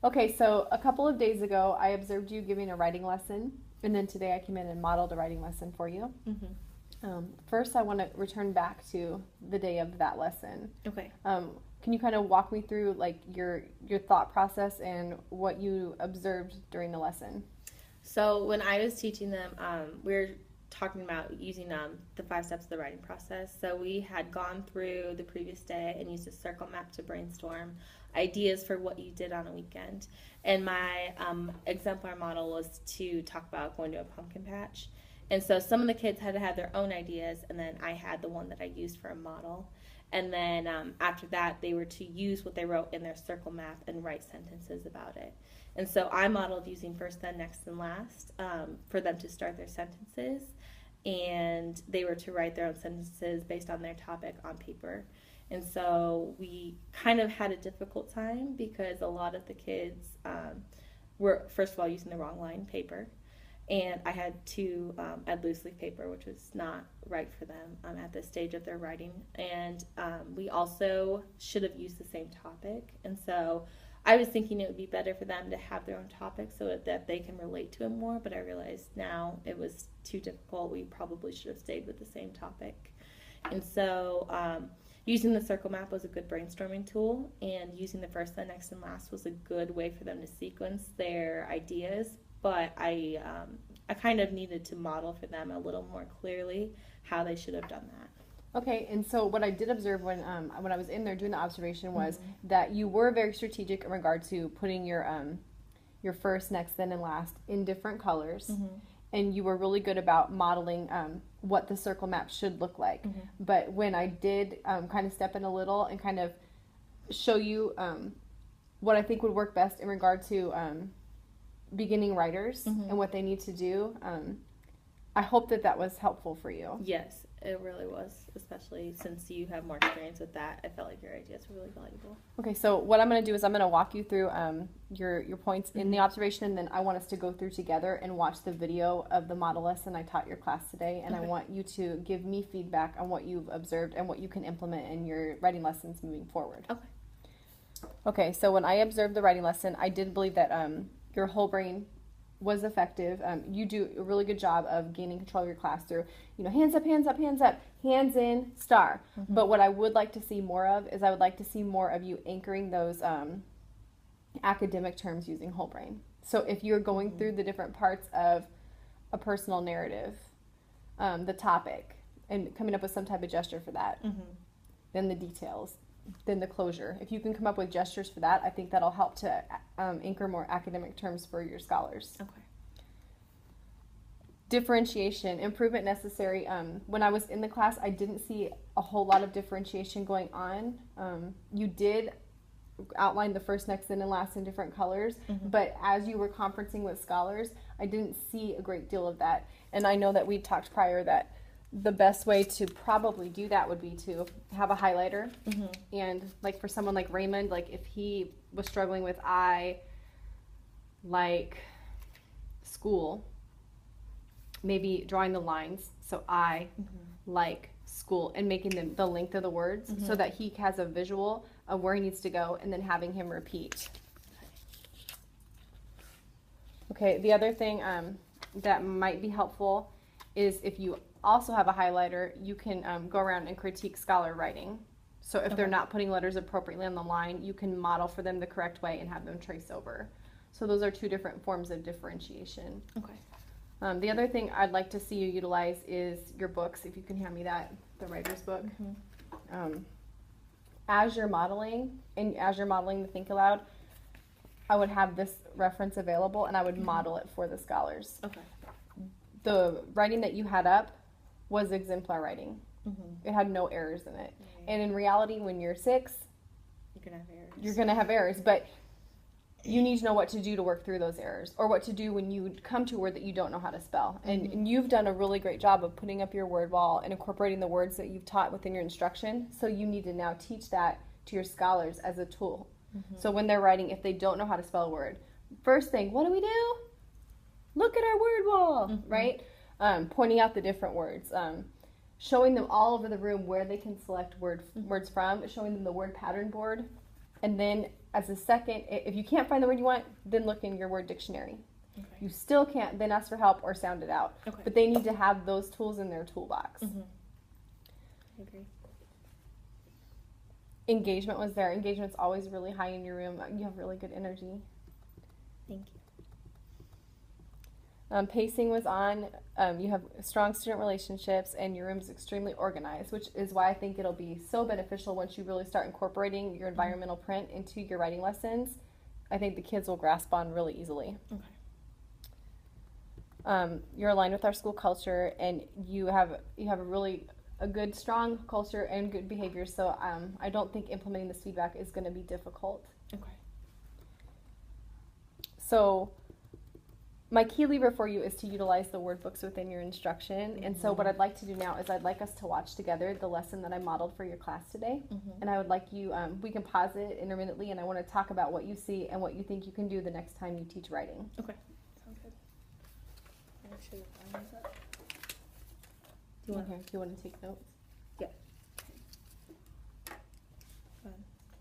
Okay, so a couple of days ago, I observed you giving a writing lesson, and then today I came in and modeled a writing lesson for you. Mm-hmm. First, I want to return back to the day of that lesson. Okay. Can you kind of walk me through like your thought process and what you observed during the lesson? So when I was teaching them, we were talking about using the 5 steps of the writing process. So we had gone through the previous day and used a circle map to brainstorm ideas for what you did on a weekend. And my exemplar model was to talk about going to a pumpkin patch. And so some of the kids had to have their own ideas, and then I had the one that I used for a model. And then after that, they were to use what they wrote in their circle map and write sentences about it. And so I modeled using first, then, next, and last for them to start their sentences. And they were to write their own sentences based on their topic on paper. And so we kind of had a difficult time because a lot of the kids were, first of all, using the wrong line paper. And I had to add loose leaf paper, which was not right for them at this stage of their writing. And we also should have used the same topic. And so I was thinking it would be better for them to have their own topic so that they can relate to it more. But I realized now it was too difficult. We probably should have stayed with the same topic. And so using the circle map was a good brainstorming tool. And using the first, then, next, and last was a good way for them to sequence their ideas. But I kind of needed to model for them a little more clearly how they should have done that. Okay, and so what I did observe when I was in there doing the observation was that you were very strategic in regard to putting your first, next, then, and last in different colors, and you were really good about modeling what the circle map should look like. But when I did kind of step in a little and kind of show you what I think would work best in regard to beginning writers and what they need to do, I hope that was helpful for you. Yes, it really was, especially since you have more experience with that. I felt like your ideas were really valuable. Okay, so what I'm going to do is I'm going to walk you through your points in the observation, and then I want us to go through together and watch the video of the model lesson I taught your class today, and I want you to give me feedback on what you've observed and what you can implement in your writing lessons moving forward. Okay, so when I observed the writing lesson, I did believe that your whole brain was effective. You do a really good job of gaining control of your class through, hands up, hands up, hands up, hands in, star. But what I would like to see more of is I would like to see more of you anchoring those academic terms using whole brain. So if you're going through the different parts of a personal narrative, the topic, and coming up with some type of gesture for that, then the details, then the closure. If you can come up with gestures for that, I think that'll help to anchor more academic terms for your scholars. Okay. Differentiation, improvement necessary. When I was in the class, I didn't see a whole lot of differentiation going on. You did outline the first, next, then, and last in different colors, but as you were conferencing with scholars, I didn't see a great deal of that. And I know that we talked prior that the best way to probably do that would be to have a highlighter. And like for someone like Raymond, like if he was struggling with I like school, maybe drawing the lines, so I like school, and making them the length of the words so that he has a visual of where he needs to go, and then having him repeat. Okay, the other thing that might be helpful is if you also have a highlighter, you can go around and critique scholar writing. So if they're not putting letters appropriately on the line, you can model for them the correct way and have them trace over. So those are two different forms of differentiation. Okay. The other thing I'd like to see you utilize is your books, if you can hand me that, the writer's book. As you're modeling, and as you're modeling the Think Aloud, I would have this reference available, and I would model it for the scholars. Okay. The writing that you had up was exemplar writing. It had no errors in it. And in reality, when you're 6, You're going to have errors. you're going to have errors, but you need to know what to do to work through those errors, or what to do when you come to a word that you don't know how to spell. And you've done a really great job of putting up your word wall and incorporating the words that you've taught within your instruction, so you need to now teach that to your scholars as a tool. So when they're writing, if they don't know how to spell a word, first thing, what do? Look at our word wall, right? Pointing out the different words, showing them all over the room where they can select words from, showing them the word pattern board, And then as a second, if you can't find the word you want, then look in your word dictionary. Okay. You still can't, then ask for help or sound it out. Okay. But they need to have those tools in their toolbox. Mm-hmm. I agree. Engagement was there. Engagement's always really high in your room. You have really good energy. Thank you. Pacing was on. You have strong student relationships, and your room is extremely organized, which is why I think it'll be so beneficial once you really start incorporating your environmental print into your writing lessons. I think the kids will grasp on really easily. Okay. You're aligned with our school culture, and you have a good, strong culture and good behavior. So I don't think implementing this feedback is going to be difficult. Okay. So my key lever for you is to utilize the word books within your instruction. And so what I'd like to do now is I'd like us to watch together the lesson that I modeled for your class today. And I would like you, we can pause it intermittently, and I want to talk about what you see and what you think you can do the next time you teach writing. Okay. Sounds good. Make sure the volume's up. Do you want to take notes? Yeah.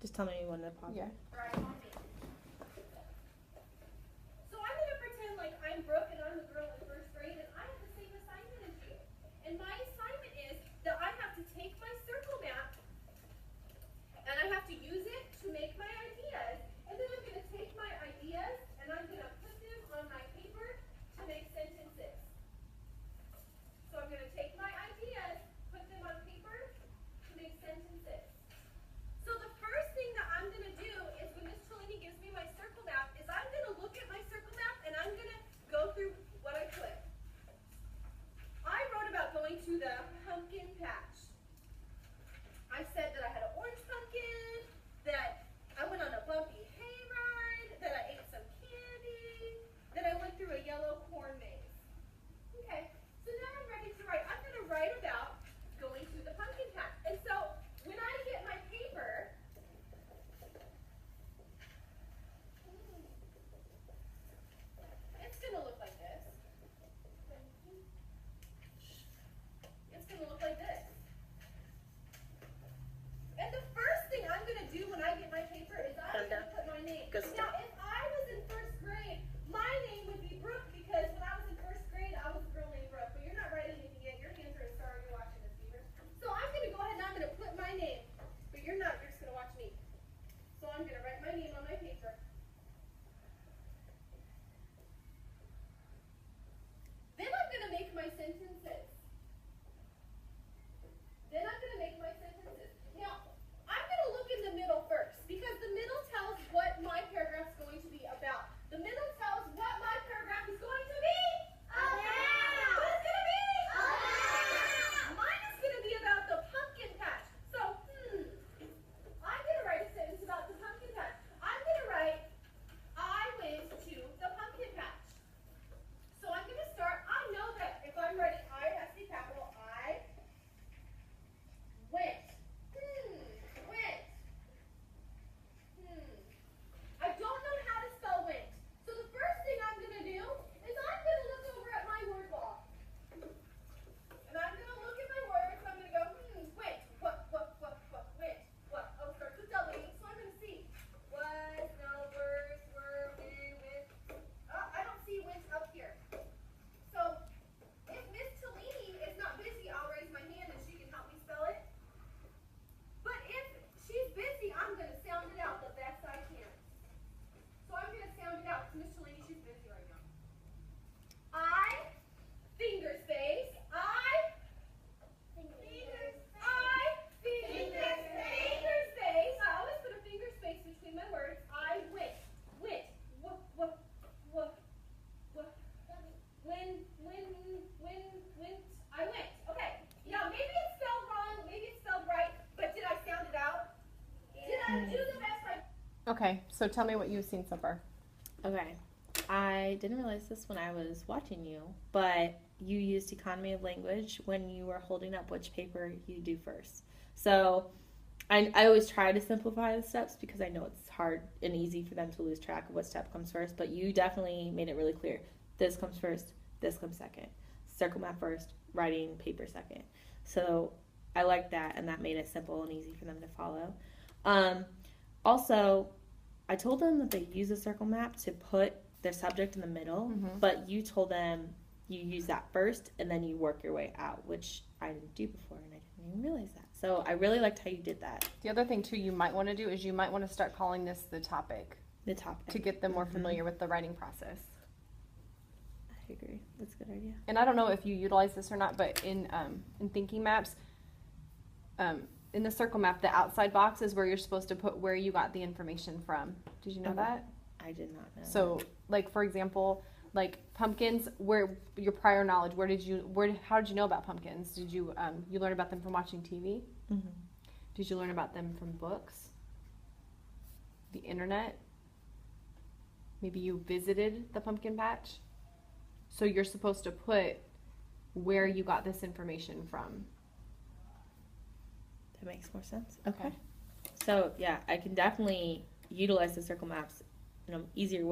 Just tell me when to pause. Yeah. I'm Brooke and I'm the girl in first grade and I have the same assignment as you. And my assignment is that I have to take my circle map and I have to use it to make my ideas. And then I'm going to take my ideas and I'm going to put them on my paper to make sentences. So I'm going to take my ideas, put them on paper to make sentences. So the first thing that I'm going to do is when Miss Cellini gives me my circle map is I'm going to look at my circle map and I'm going to go through what I put. I wrote about going to the pumpkin patch. I said that I had an orange pumpkin, that I went on a bumpy hayride, that I ate some candy, that I went through a yellow corn maze. Okay, so now I'm ready to write. I'm going to write about going to the pumpkin patch. And so when I get my paper, it's going to look like this. It's going to look like this. And the first thing I'm going to do when I get my paper is I'm going to put my name. Now, if I was in first grade, my name would be Brooke because when I was in first grade, I was a girl named Brooke. But you're not writing anything yet. Your hands are as far as you're watching this, Beaver. So I'm going to go ahead and I'm going to put my name. But you're not. You're just going to watch me. So I'm going to write my name on my paper. Then I'm going to make my sentences. Now, I'm going to look in the middle first because the middle tells what my paragraph's going to be about. The middle tells what my paragraph is going to be about. What is going to be? About. Mine is going to be about the pumpkin patch. So, I'm going to write a sentence about the pumpkin patch. I'm going to write, I went to the pumpkin patch. So I'm going to start, I know that if I'm writing I, that's the capital I, went. Went. I don't know how to spell went. So the first thing I'm going to do is I'm going to look over at my word wall. And I'm going to look at my words. I'm going to go, went. What, went. What? Oh, starts with W. So I'm going to see. Was, no, words, were, when, with. I don't see went up here. So if Miss Cellini is not busy, I'll raise my hand and she can help me spell it. But if she's busy, I'm going to sound it out the best I can. So I'm going to sound it out. Miss Cellini, she's busy right now. I, finger space, I, finger space. I always put a finger space between my words. I went. When, I went. Okay. Now, maybe it's spelled wrong, maybe it's spelled right, but did I sound it out? Did I do the best I Okay, so tell me what you've seen so far. Okay. I didn't realize this when I was watching you, but you used economy of language when you were holding up which paper you do first. So I always try to simplify the steps because I know it's hard and easy for them to lose track of what step comes first, but you definitely made it really clear. This comes first, this comes second. Circle map first, writing paper second. So I like that, and that made it simple and easy for them to follow. Also, I told them that they use a circle map to put their subject in the middle, but you told them you use that first and then you work your way out, which I didn't do before and I didn't even realize that. So I really liked how you did that. The other thing too you might want to do is you might want to start calling this the topic. The topic. To get them more familiar with the writing process. I agree. That's a good idea. And I don't know if you utilize this or not, but in thinking maps, in the circle map, the outside box is where you're supposed to put where you got the information from. Did you know that? I did not know. So, like for example, like pumpkins, where your prior knowledge, how did you know about pumpkins? Did you you learn about them from watching TV? Did you learn about them from books? The internet? Maybe you visited the pumpkin patch? So you're supposed to put where you got this information from. That makes more sense. Okay. So yeah, I can definitely utilize the circle maps in an easier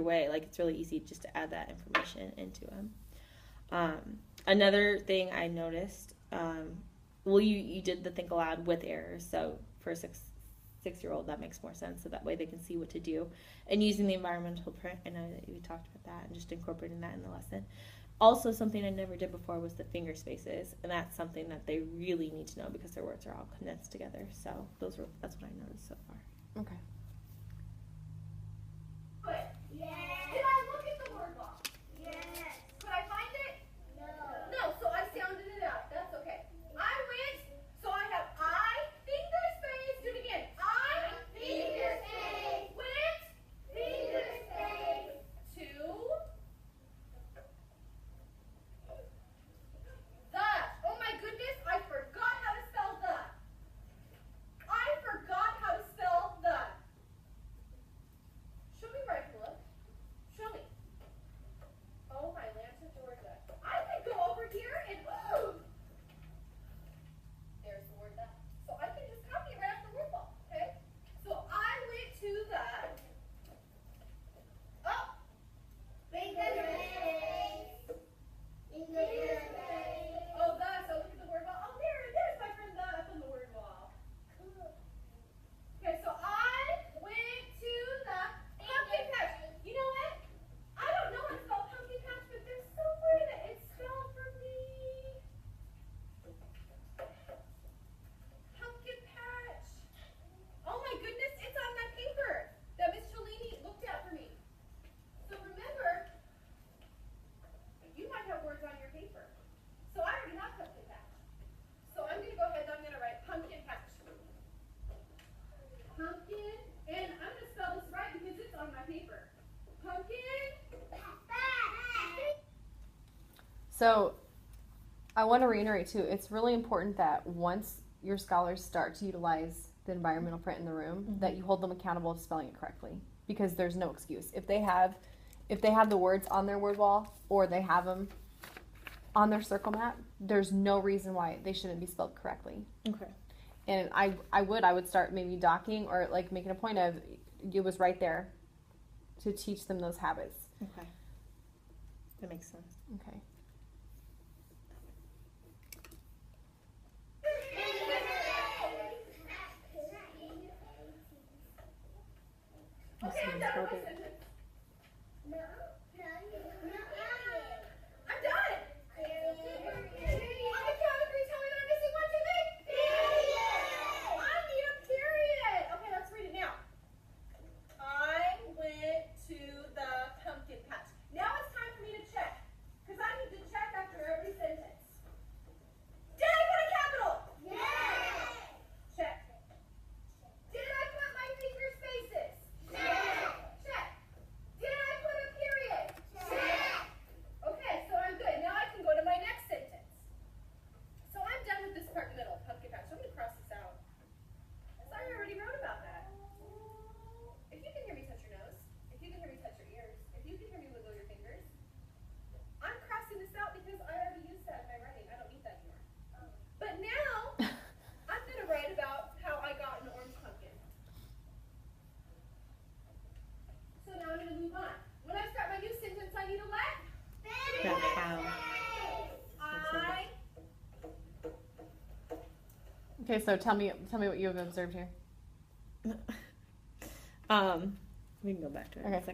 way. Like it's really easy just to add that information into them. Another thing I noticed, you did the think aloud with errors. So for a six-year-old, that makes more sense. So that way they can see what to do. And using the environmental print, I know that you talked about that and just incorporating that in the lesson. Also, something I never did before was the finger spaces, and that's something that they really need to know because their words are all condensed together. So that's what I noticed so far. Okay. Good. Yes. Did I look at the word wall? Yes. Could I find it? No. No, so I sounded it out. That's okay. I went, so I have finger space. Do it again. Finger space. Went, finger space. To the. Oh my goodness, I forgot how to spell the. I forgot how to spell the. Show me where I can look. Show me. Oh, my Atlanta, Georgia. I could go over here and move. There's the word that. So I can just copy it right off the word wall. Okay? So I went to the. Oh. Finger space. Finger space. Oh, the. So look at the word wall. Oh, there's my friend the up on the word wall. Cool. Okay, so I went to the pumpkin patch. You know what? I don't know how to spell pumpkin patch, but there's somewhere that it's spelled for me. Pumpkin patch. Oh my goodness, it's on my paper that Miss Cellini looked at for me. So remember, you might have words on your paper. So I already have pumpkin patch. So I'm going to go ahead and I'm going to write pumpkin patch. Pumpkin, and I'm going to spell this right because it's on my paper. Pumpkin patch. So I want to reiterate too, it's really important that once your scholars start to utilize the environmental print in the room, that you hold them accountable to spelling it correctly, because there's no excuse. If they have the words on their word wall or they have them on their circle map, there's no reason why they shouldn't be spelled correctly. Okay. And I would start maybe docking or like making a point of it was right there to teach them those habits. Okay. That makes sense. Okay. Okay, I'm done with my sentence. I'm done. On the count of three, tell me that I'm missing one, two, three. Period. I need a period. Okay, let's read it now. I went to the pumpkin patch. Now it's time for me to check, because I need to check after every sentence. Did I put a capital? Yes. Check. Did I put my finger spaces? Check. Did I put a period? Check. Okay, so I'm good. Now I can go to my next sentence. So I'm done with this part in the middle, pumpkin patch. So I'm going to cross this out. So I already wrote about that. If you can hear me touch your nose, if you can hear me touch your ears, if you can hear me wiggle your fingers, I'm crossing this out because I already used that in my writing. I don't need that anymore. But now, I'm going to write about how I got an orange pumpkin. So now I'm going to move on. When I start my new sentence, I need a what? About how. I Okay, so tell me what you have observed here. We can go back to it in a Okay. second.